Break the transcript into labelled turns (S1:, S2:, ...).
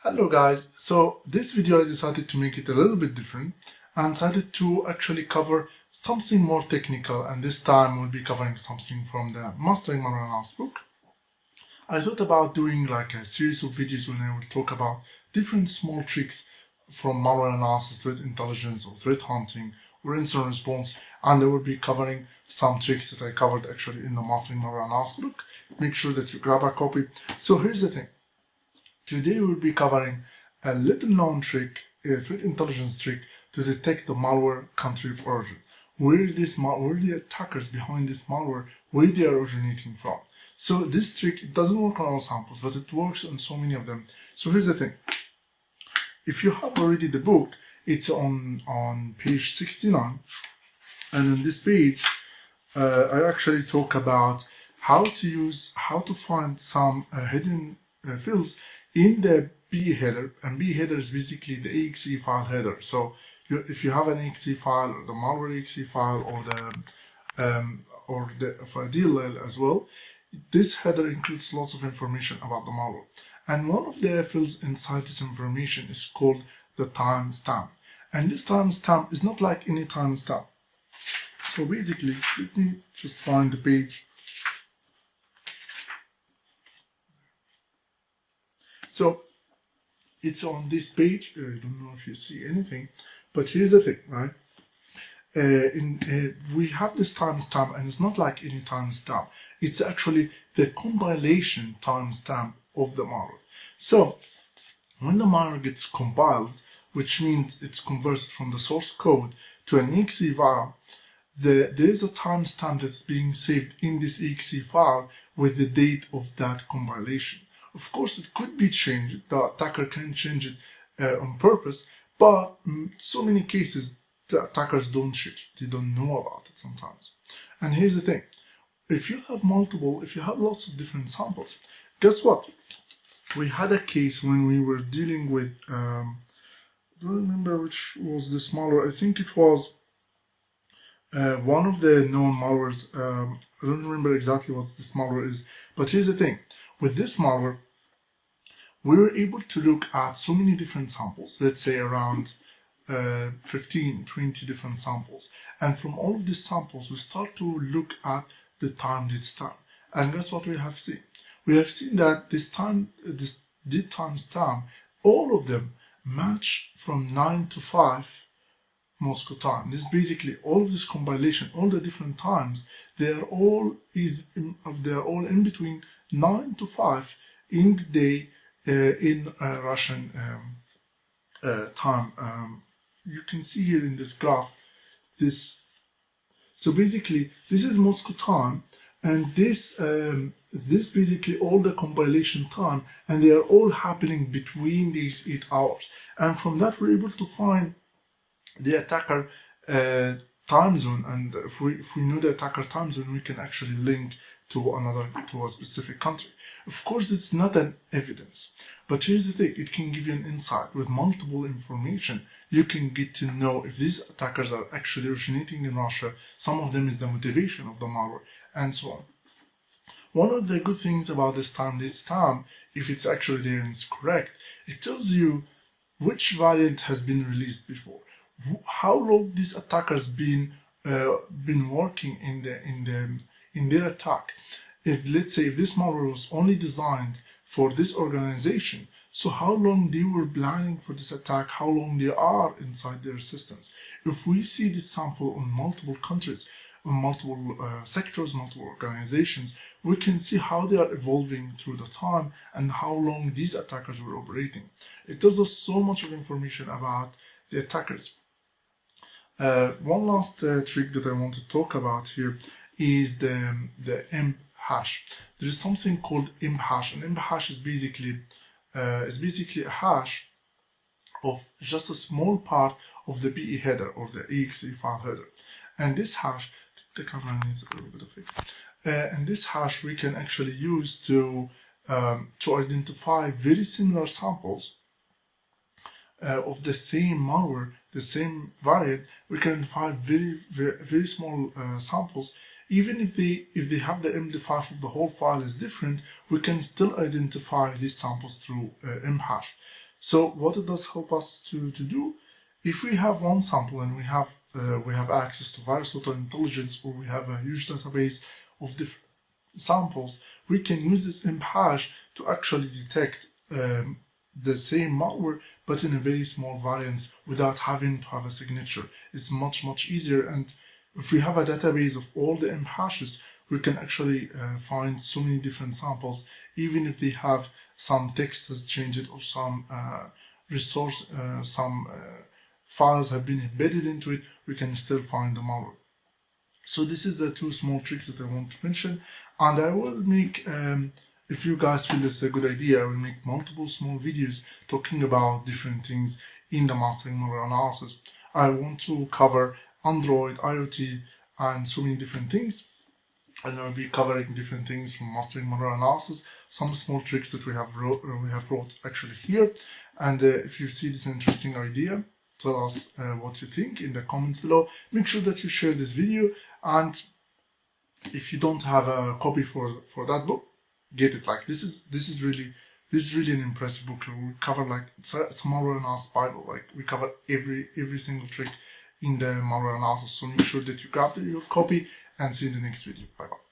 S1: Hello guys, so this video I decided to make it a little bit different and decided to actually cover something more technical, and this time we'll be covering something from the Mastering Malware Analysis book. I thought about doing like a series of videos when I will talk about different small tricks from malware analysis, threat intelligence or threat hunting or incident response, and I will be covering some tricks that I covered actually in the Mastering Malware Analysis book. Make sure that you grab a copy. So here's the thing. Today we'll be covering a little known trick, a threat intelligence trick to detect the malware country of origin. Where the attackers behind this malware, where they are originating from. So this trick, it doesn't work on all samples, but it works on so many of them. So here's the thing. If you have already the book, it's on page 69. And on this page, I actually talk about how to find some hidden fields in the B header, and B header is basically the exe file header. So if you have an exe file or the malware exe file or the for a DLL as well, this header includes lots of information about the malware. And one of the fields inside this information is called the timestamp. And this timestamp is not like any timestamp. So basically, let me just find the page. So it's on this page. I don't know if you see anything, but here's the thing, right? We have this timestamp, and it's not like any timestamp. It's actually the compilation timestamp of the malware. So when the malware gets compiled, which means it's converted from the source code to an exe file, there is a timestamp that's being saved in this exe file with the date of that compilation. Of course, it could be changed. The attacker can change it on purpose, but so many cases the attackers don't change. They don't know about it sometimes. And here's the thing: if you have lots of different samples, guess what? We had a case when we were dealing with. I don't remember which was this malware. I think it was one of the known malwares. I don't remember exactly what this malware is, but here's the thing. With this malware, we were able to look at so many different samples, let's say around 15, 20 different samples. And from all of these samples, we start to look at the time timestamp. And guess what we have seen? We have seen that this timestamp, all of them match from 9 to 5 Moscow time. This is basically all of this compilation, all the different times, they are all in between 9 to 5 in the day in Russian time. You can see here in this graph this. So basically, this is Moscow time, and this basically all the compilation time, and they are all happening between these 8 hours. And from that, we're able to find the attacker time zone, and if we know the attacker time zone, we can actually link to a specific country. Of course, it's not an evidence, but here's the thing: it can give you an insight. With multiple information, you can get to know if these attackers are actually originating in Russia. Some of them is the motivation of the malware, and so on. One of the good things about this timestamp, if it's actually there and it's correct, it tells you which variant has been released before, how long these attackers been working in their attack. If let's say if this malware was only designed for this organization, so how long they were planning for this attack, how long they are inside their systems. If we see this sample on multiple countries, on multiple sectors, multiple organizations, we can see how they are evolving through the time and how long these attackers were operating. It tells us so much of information about the attackers. One last trick that I want to talk about here is the imp hash. There is something called imp hash, and imp hash is basically a hash of just a small part of the BE header or the exe file header. And this hash, the camera needs a little bit of fix. And this hash we can actually use to identify very similar samples of the same malware, the same variant. We can identify very small samples. Even if they have the MD5 of the whole file is different, we can still identify these samples through imp hash. So what it does help us to do, if we have one sample and we have access to virus total intelligence, or we have a huge database of different samples, we can use this imp hash to actually detect the same malware but in a very small variance without having to have a signature. It's much easier, and if we have a database of all the imp hashes, we can actually find so many different samples, even if they have some text has changed or some files have been embedded into it, we can still find the malware. So this is the two small tricks that I want to mention, and I will make, if you guys feel this is a good idea, I will make multiple small videos talking about different things in the mastering malware analysis. I want to cover Android, IoT, and so many different things, and I'll be covering different things from mastering malware analysis, some small tricks that we have wrote actually here. And if you see this interesting idea, tell us what you think in the comments below. Make sure that you share this video, and if you don't have a copy for that book, get it. Like this is really an impressive book. We cover like it's a malware analysis Bible. Like we cover every single trick in the malware analysis. So make sure that you grab your copy, and see you in the next video. Bye bye.